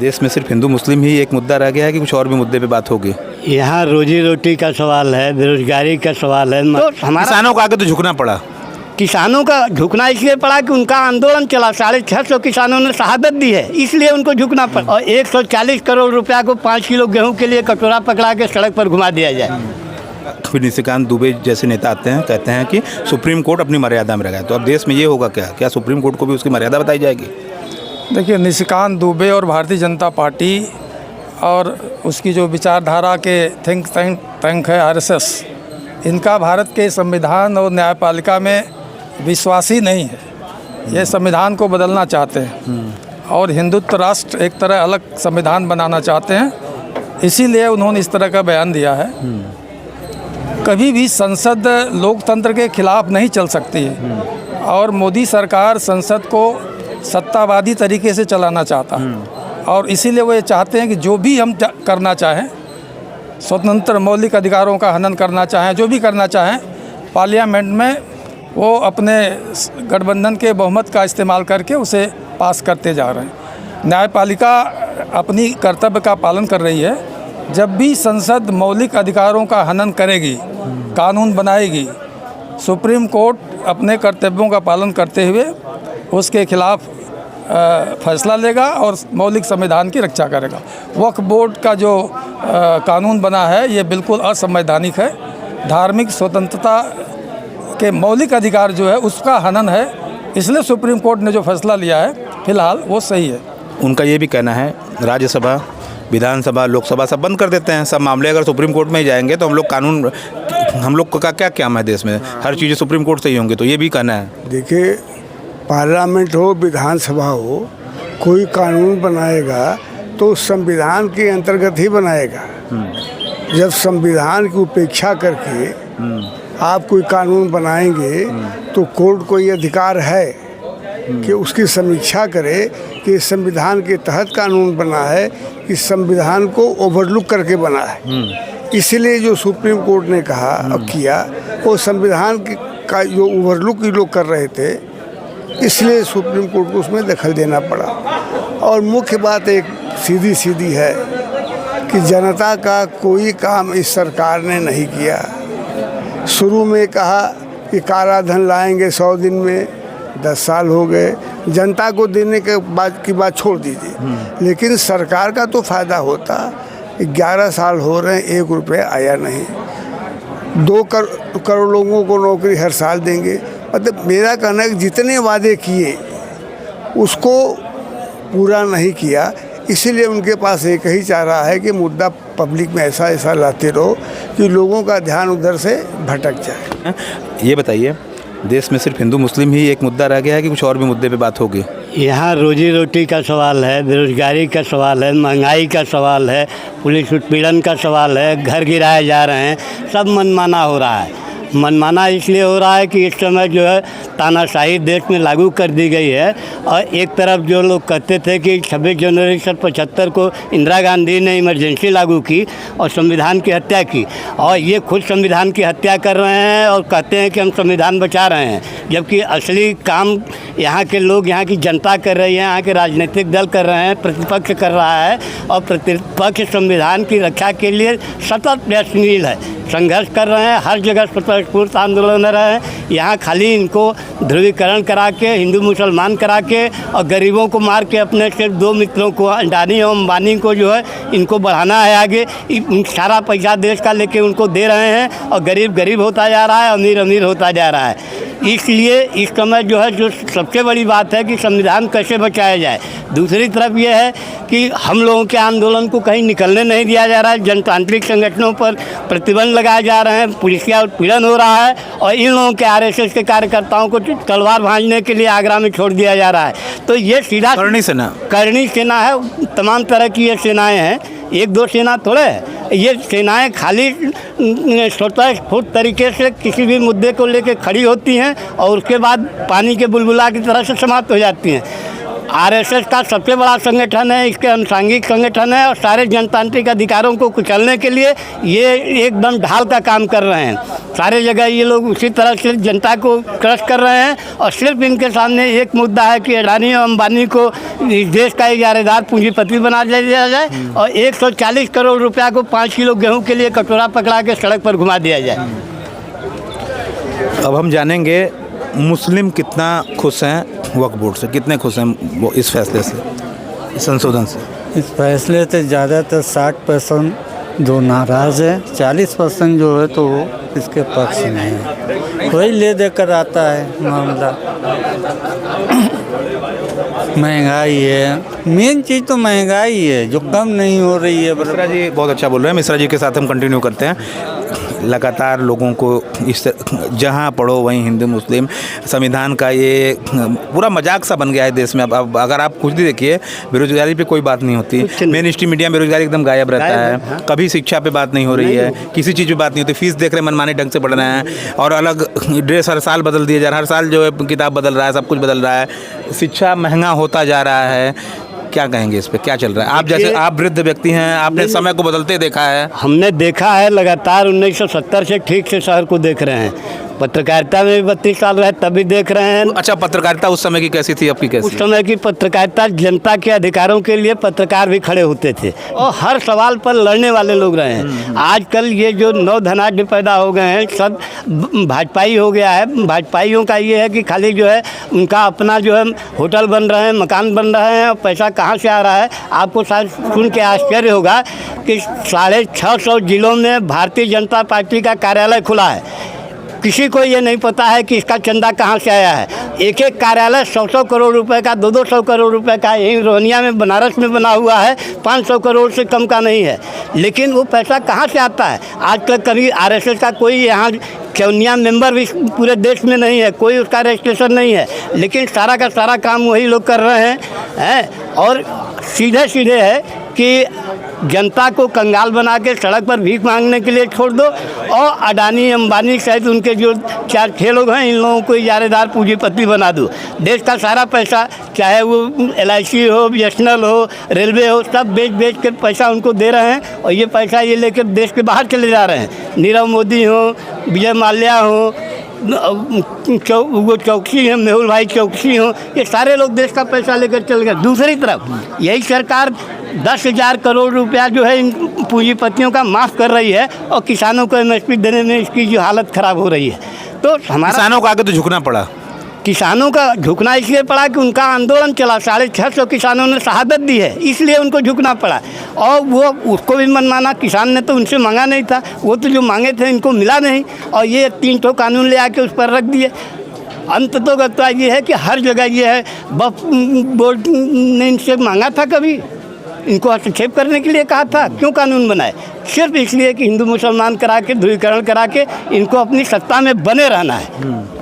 देश में सिर्फ हिंदू मुस्लिम ही एक मुद्दा रह गया है कि कुछ और भी मुद्दे पे बात होगी? यहाँ रोजी रोटी का सवाल है, बेरोजगारी का सवाल है। तो हमारा किसानों को आगे तो झुकना पड़ा। किसानों का झुकना इसलिए पड़ा कि उनका आंदोलन चला, 650 किसानों ने शहादत दी है, इसलिए उनको झुकना पड़ा। और 140 करोड़ रुपया को 5 किलो गेहूं के लिए कटोरा पकड़ा के सड़क पर घुमा दिया जाए। फिर निशिकांत दुबे जैसे नेता आते हैं, कहते हैं कि सुप्रीम कोर्ट अपनी मर्यादा में रहेगा। तो अब देश में ये होगा क्या सुप्रीम कोर्ट को भी उसकी मर्यादा बताई जाएगी? देखिए, निशिकांत दुबे और भारतीय जनता पार्टी और उसकी जो विचारधारा के थिंक टैंक है RSS, इनका भारत के संविधान और न्यायपालिका में विश्वास ही नहीं है। ये संविधान को बदलना चाहते हैं और हिंदुत्व राष्ट्र एक तरह अलग संविधान बनाना चाहते हैं, इसीलिए उन्होंने इस तरह का बयान दिया है। कभी भी संसद लोकतंत्र के खिलाफ नहीं चल सकती है और मोदी सरकार संसद को सत्तावादी तरीके से चलाना चाहता है और इसीलिए वो ये चाहते हैं कि जो भी हम करना चाहें, स्वतंत्र मौलिक अधिकारों का हनन करना चाहें, जो भी करना चाहें, पार्लियामेंट में वो अपने गठबंधन के बहुमत का इस्तेमाल करके उसे पास करते जा रहे हैं। न्यायपालिका अपनी कर्तव्य का पालन कर रही है। जब भी संसद मौलिक अधिकारों का हनन करेगी, कानून बनाएगी, सुप्रीम कोर्ट अपने कर्तव्यों का पालन करते हुए उसके खिलाफ फैसला लेगा और मौलिक संविधान की रक्षा करेगा। वक्फ बोर्ड का जो कानून बना है ये बिल्कुल असंवैधानिक है। धार्मिक स्वतंत्रता के मौलिक अधिकार जो है उसका हनन है, इसलिए सुप्रीम कोर्ट ने जो फैसला लिया है फिलहाल वो सही है। उनका ये भी कहना है राज्यसभा, विधानसभा, लोकसभा सब बंद कर देते हैं, सब मामले अगर सुप्रीम कोर्ट में ही जाएंगे तो हम लोग का क्या काम है देश में, हर चीज़ें सुप्रीम कोर्ट से ही होंगी। तो ये भी कहना है। देखिए, पार्लियामेंट हो, विधानसभा हो, कोई कानून बनाएगा तो संविधान के अंतर्गत ही बनाएगा। जब संविधान की उपेक्षा करके आप कोई कानून बनाएंगे तो कोर्ट को ये अधिकार है कि उसकी समीक्षा करे कि संविधान के तहत कानून बना है कि संविधान को ओवरलुक करके बना है। इसलिए जो सुप्रीम कोर्ट ने कहा और किया, वो संविधान का जो ओवरलुक ये लोग कर रहे थे, इसलिए सुप्रीम कोर्ट को उसमें दखल देना पड़ा। और मुख्य बात एक सीधी है कि जनता का कोई काम इस सरकार ने नहीं किया। शुरू में कहा कि काला धन लाएंगे 100 दिन में, 10 साल हो गए, जनता को देने के बाद की बात छोड़ दीजिए, लेकिन सरकार का तो फ़ायदा होता। 11 साल हो रहे हैं, 1 रुपया आया नहीं। 2 करोड़ लोगों को नौकरी हर साल देंगे। मतलब मेरा कहना है कि जितने वादे किए उसको पूरा नहीं किया, इसीलिए उनके पास एक ही चाह रहा है कि मुद्दा पब्लिक में ऐसा लाते रहो कि लोगों का ध्यान उधर से भटक जाए। ये बताइए, देश में सिर्फ हिंदू मुस्लिम ही एक मुद्दा रह गया है कि कुछ और भी मुद्दे पे बात होगी? यहाँ रोजी रोटी का सवाल है, बेरोजगारी का सवाल है, महंगाई का सवाल है, पुलिस उत्पीड़न का सवाल है, घर गिराए जा रहे हैं, सब मनमाना हो रहा है। मनमाना इसलिए हो रहा है कि इस समय जो है तानाशाही देश में लागू कर दी गई है। और एक तरफ जो लोग कहते थे कि 26 जनवरी 1975 को इंदिरा गांधी ने इमरजेंसी लागू की और संविधान की हत्या की, और ये खुद संविधान की हत्या कर रहे हैं और कहते हैं कि हम संविधान बचा रहे हैं, जबकि असली काम यहाँ के लोग, यहाँ की जनता कर रही है, यहाँ के राजनीतिक दल कर रहे हैं, प्रतिपक्ष कर रहा है। और प्रतिपक्ष संविधान की रक्षा के लिए सतत प्रयत्नशील है, संघर्ष कर रहे हैं, हर जगह स्वतःस्फूर्त आंदोलन रहे हैं। यहाँ खाली इनको ध्रुवीकरण करा के, हिंदू मुसलमान करा के और गरीबों को मार के अपने सिर्फ 2 मित्रों को, अडानी और अंबानी को जो है इनको बढ़ाना है आगे। सारा पैसा देश का लेके उनको दे रहे हैं और गरीब गरीब होता जा रहा है, अमीर अमीर होता जा रहा है। इसलिए इस समय जो है जो सबसे बड़ी बात है कि संविधान कैसे बचाया जाए। दूसरी तरफ ये है कि हम लोगों के आंदोलन को कहीं निकलने नहीं दिया जा रहा है, जनतांत्रिक संगठनों पर प्रतिबंध लगाए जा रहे हैं, पुलिस का उत्पीड़न हो रहा है और इन लोगों के RSS के कार्यकर्ताओं को तलवार भांजने के लिए आगरा में छोड़ दिया जा रहा है। तो ये सीधा करनी सेना है, तमाम तरह की ये सेनाएँ हैं, 1-2 सेना थोड़े है। ये सेनाएं खाली स्वतःस्फूर्त तरीके से किसी भी मुद्दे को लेकर खड़ी होती हैं और उसके बाद पानी के बुलबुला की तरह से समाप्त हो जाती हैं। आरएसएस का सबसे बड़ा संगठन है, इसके अनुषांगिक संगठन है और सारे जनतांत्रिक अधिकारों को कुचलने के लिए ये एकदम ढाल का काम कर रहे हैं। सारे जगह ये लोग उसी तरह से जनता को क्रश कर रहे हैं और सिर्फ इनके सामने एक मुद्दा है कि अडानी और अंबानी को इस देश का इजारेदार पूंजीपति बना दिया जाए और 140 करोड़ रुपया को 5 किलो गेहूं के लिए कटोरा पकड़ा के सड़क पर घुमा दिया जाए। अब हम जानेंगे मुस्लिम कितना खुश हैं वक्फ बोर्ड से, कितने खुश हैं वो इस फैसले से, इस संशोधन से। इस फैसले से ज़्यादातर 60% जो नाराज़ है, 40% जो है तो वो इसके पक्ष में है। वही ले देकर आता है मामला। महंगाई है, मेन चीज़ तो महंगाई है जो कम नहीं हो रही है। मिश्रा जी बहुत अच्छा बोल रहे हैं। मिश्रा जी के साथ हम कंटिन्यू करते हैं। लगातार लोगों को इस जहाँ पढ़ो वहीं हिंदू मुस्लिम संविधान का ये पूरा मजाक सा बन गया है देश में। अब अगर आप कुछ भी देखिए, बेरोजगारी पे कोई बात नहीं होती, मेन स्ट्रीम मीडिया में बेरोजगारी एकदम गायब रहता है। कभी शिक्षा पे बात नहीं हो रही है, किसी चीज़ पे बात नहीं होती। फीस देख रहे हैं मनमाने ढंग से पढ़ रहे हैं और अलग ड्रेस हर साल बदल दिए जा रहा है, हर साल जो है किताब बदल रहा है, सब कुछ बदल रहा है, शिक्षा महंगा होता जा रहा है। क्या कहेंगे इस पे, क्या चल रहा है? आप जैसे आप वृद्ध व्यक्ति हैं, आपने समय को बदलते देखा है। हमने देखा है लगातार 1970 से ठीक से शहर को देख रहे हैं। पत्रकारिता में भी 32 साल रहे तब भी देख रहे हैं। अच्छा, पत्रकारिता उस समय की कैसी थी, अब की कैसी? उस समय की पत्रकारिता जनता के अधिकारों के लिए पत्रकार भी खड़े होते थे और हर सवाल पर लड़ने वाले लोग रहे हैं। आजकल ये जो नौ धनाढ़ पैदा हो गए हैं, सब भाजपाई हो गया है। भाजपाइयों का ये है कि खाली जो है उनका अपना जो है होटल बन रहे हैं, मकान बन रहे हैं और पैसा कहाँ से आ रहा है। आपको शायद सुन के आश्चर्य होगा कि 650 जिलों में भारतीय जनता पार्टी का कार्यालय खुला है। किसी को ये नहीं पता है कि इसका चंदा कहाँ से आया है। एक एक कार्यालय 100-100 करोड़ रुपए का, 200-200 करोड़ रुपए का यही रोहनिया में बनारस में बना हुआ है, 500 करोड़ से कम का नहीं है। लेकिन वो पैसा कहाँ से आता है? आज तक कभी आरएसएस का कोई यहाँ चौनिया मेंबर भी पूरे देश में नहीं है, कोई उसका रजिस्ट्रेशन नहीं है, लेकिन सारा का सारा काम वही लोग कर रहे हैं और सीधे सीधे है कि जनता को कंगाल बना के सड़क पर भीख मांगने के लिए छोड़ दो और अडानी अंबानी सहित उनके जो 4-6 लोग हैं, इन लोगों को इजारेदार पूंजीपति बना दो। देश का सारा पैसा, चाहे वो LIC हो, BSNL हो, रेलवे हो, सब बेच के पैसा उनको दे रहे हैं और ये पैसा ये लेकर देश के बाहर चले जा रहे हैं। नीरव मोदी हो, विजय माल्या हो, वो चौकसी हैं, मेहुल भाई चौकसी हो, ये सारे लोग देश का पैसा लेकर चल गए। दूसरी तरफ यही सरकार 10,000 करोड़ रुपया जो है इन पूंजीपतियों का माफ़ कर रही है और किसानों को MSP देने में इसकी जो हालत ख़राब हो रही है। तो हमारा किसानों को आगे तो झुकना पड़ा। किसानों का झुकना इसलिए पड़ा कि उनका आंदोलन चला, 650 किसानों ने शहादत दी है, इसलिए उनको झुकना पड़ा। और वो उसको भी मनमाना, किसान ने तो उनसे मांगा नहीं था, वो तो जो मांगे थे इनको मिला नहीं और ये 3 कानून ले आके उस पर रख दिए। अंत तो गत्ता ये है कि हर जगह ये है, वक्फ बोर्ड ने इनसे मांगा था, कभी इनको हस्तक्षेप करने के लिए कहा था? क्यों कानून बनाए? सिर्फ इसलिए कि हिंदू मुसलमान करा के, ध्रुवीकरण करा के इनको अपनी सत्ता में बने रहना है,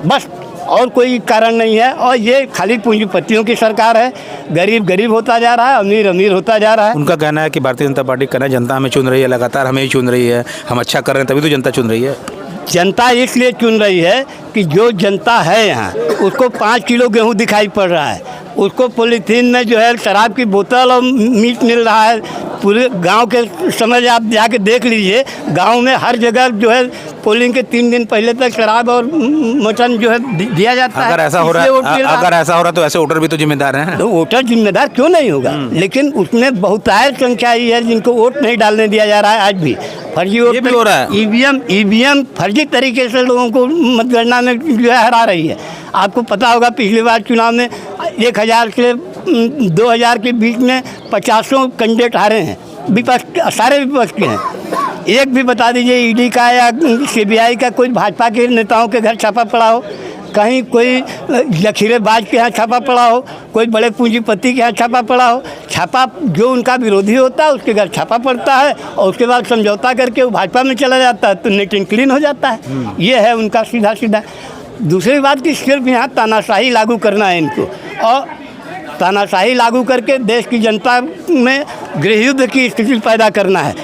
बस, और कोई कारण नहीं है। और ये खाली पूंजीपतियों की सरकार है। गरीब गरीब होता जा रहा है, अमीर अमीर होता जा रहा है। उनका कहना है कि भारतीय जनता पार्टी कहना है जनता हमें चुन रही है, लगातार हमें ही चुन रही है, हम अच्छा कर रहे हैं तभी तो जनता चुन रही है। जनता इसलिए चुन रही है कि जो जनता है यहाँ, उसको 5 किलो गेहूँ दिखाई पड़ रहा है, उसको पॉलीथीन में जो है शराब की बोतल और मीट मिल रहा है। पूरे गांव के समय आप जाके देख लीजिए, गांव में हर जगह जो है पोलिंग के 3 दिन पहले तक शराब और मटन जो है दिया जाता है। अगर ऐसा हो रहा है तो ऐसे वोटर भी तो जिम्मेदार हैं। तो वोटर जिम्मेदार क्यों नहीं होगा? लेकिन उसमें बहुतायत संख्या ही है जिनको वोट नहीं डालने दिया जा रहा है। आज भी फर्जी वोट भी हो रहा है। ईवीएम फर्जी तरीके से लोगों को मतगणना में जो है हरा रही है। आपको पता होगा पिछली बार चुनाव में 1000 से 2000 के बीच में 50 कैंडिडेट हारे हैं, विपक्ष, सारे विपक्ष के हैं। एक भी बता दीजिए ईडी का या CBI का कोई भाजपा के नेताओं के घर छापा पड़ा हो, कहीं कोई जखीरेबाज के यहाँ छापा पड़ा हो, कोई बड़े पूंजीपति के यहाँ छापा पड़ा हो। छापा जो उनका विरोधी होता है उसके घर छापा पड़ता है और उसके बाद समझौता करके वो भाजपा में चला जाता है, तो नेट क्लीन हो जाता है। ये है उनका सीधा सीधा। दूसरी बात कि सिर्फ यहाँ तानाशाही लागू करना है इनको, और तानाशाही लागू करके देश की जनता में गृहयुद्ध की स्थिति पैदा करना है।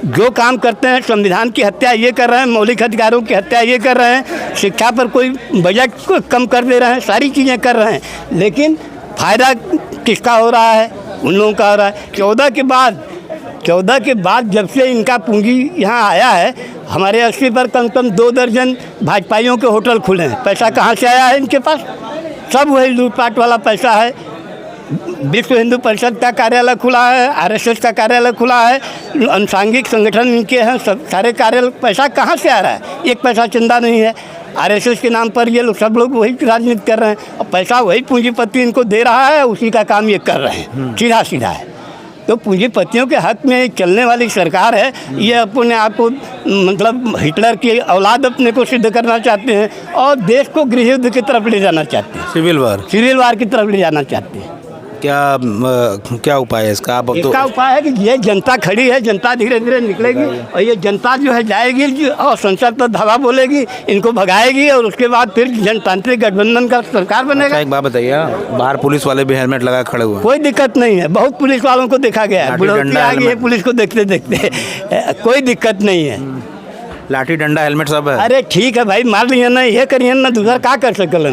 जो काम करते हैं, संविधान की हत्या ये कर रहे हैं, मौलिक अधिकारों की हत्या ये कर रहे हैं, शिक्षा पर कोई बजट कम कर दे रहे हैं, सारी चीज़ें कर रहे हैं, लेकिन फ़ायदा किसका हो रहा है? उन लोगों का हो रहा है। 14 के बाद जब से इनका पूंजी यहाँ आया है, हमारे 80 पर कम से कम 2 दर्जन भाजपाइयों के होटल खुले हैं। पैसा कहाँ से आया है इनके पास? सब वही लूटपाट वाला पैसा है। विश्व हिंदू परिषद का कार्यालय खुला है, आरएसएस का कार्यालय खुला है, अनुसांगिक संगठन इनके हैं, सब सारे कार्यालय। पैसा कहाँ से आ रहा है? एक पैसा चंदा नहीं है। आरएसएस के नाम पर ये लोग सब लोग वही राजनीति कर रहे हैं और पैसा वही पूंजीपति इनको दे रहा है, उसी का काम ये कर रहे हैं, सीधा सीधा है। तो पूंजीपतियों के हक में चलने वाली सरकार है। ये अपने आप को मतलब हिटलर की औलाद अपने को सिद्ध करना चाहते हैं और देश को गृह युद्ध की तरफ ले जाना चाहते हैं, सिविल वार की तरफ ले जाना चाहते हैं। क्या उपाय है इसका? आप इसका उपाय है कि ये जनता खड़ी है, जनता धीरे धीरे निकलेगी और ये जनता जो है जाएगी और संसद पर धावा बोलेगी, इनको भगाएगी और उसके बाद फिर जनतांत्रिक गठबंधन का सरकार बनेगा। एक बात बताइए, बाहर पुलिस वाले भी हेलमेट लगा खड़े हुए हैं। कोई दिक्कत नहीं है, बहुत पुलिस वालों को देखा गया है, बुढ़ौती आ गई है पुलिस को देखते देखते, कोई दिक्कत नहीं है। लाठी डंडा हेलमेट सब है। अरे ठीक है भाई, मार लिया ना, ये करिए ना, दूसरा का कर सकल,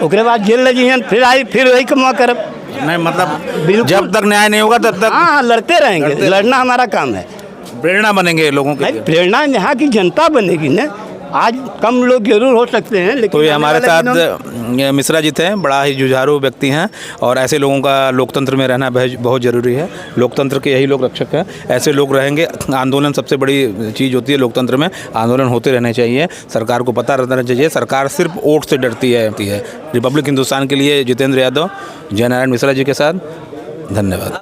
ओकरे बाद जेल ले जाइए, फिर आई फिर वही कमा करब। नहीं मतलब जब तक न्याय नहीं होगा तब तक हाँ लड़ते रहेंगे, लड़ना हमारा काम है। प्रेरणा बनेंगे लोगों के लिए। प्रेरणा यहाँ की जनता बनेगी ना। आज कम लोग जरूर हो सकते हैं, लेकिन तो ये हमारे साथ मिश्रा जी थे, बड़ा ही जुझारू व्यक्ति हैं और ऐसे लोगों का लोकतंत्र में रहना बहुत ज़रूरी है। लोकतंत्र के यही लोग रक्षक हैं, ऐसे लोग रहेंगे। आंदोलन सबसे बड़ी चीज़ होती है लोकतंत्र में, आंदोलन होते रहने चाहिए। सरकार को पता रहना चाहिए, सरकार सिर्फ वोट से डरती है। रिपब्लिक हिंदुस्तान के लिए जितेंद्र यादव, जयनारायण मिश्रा जी के साथ, धन्यवाद।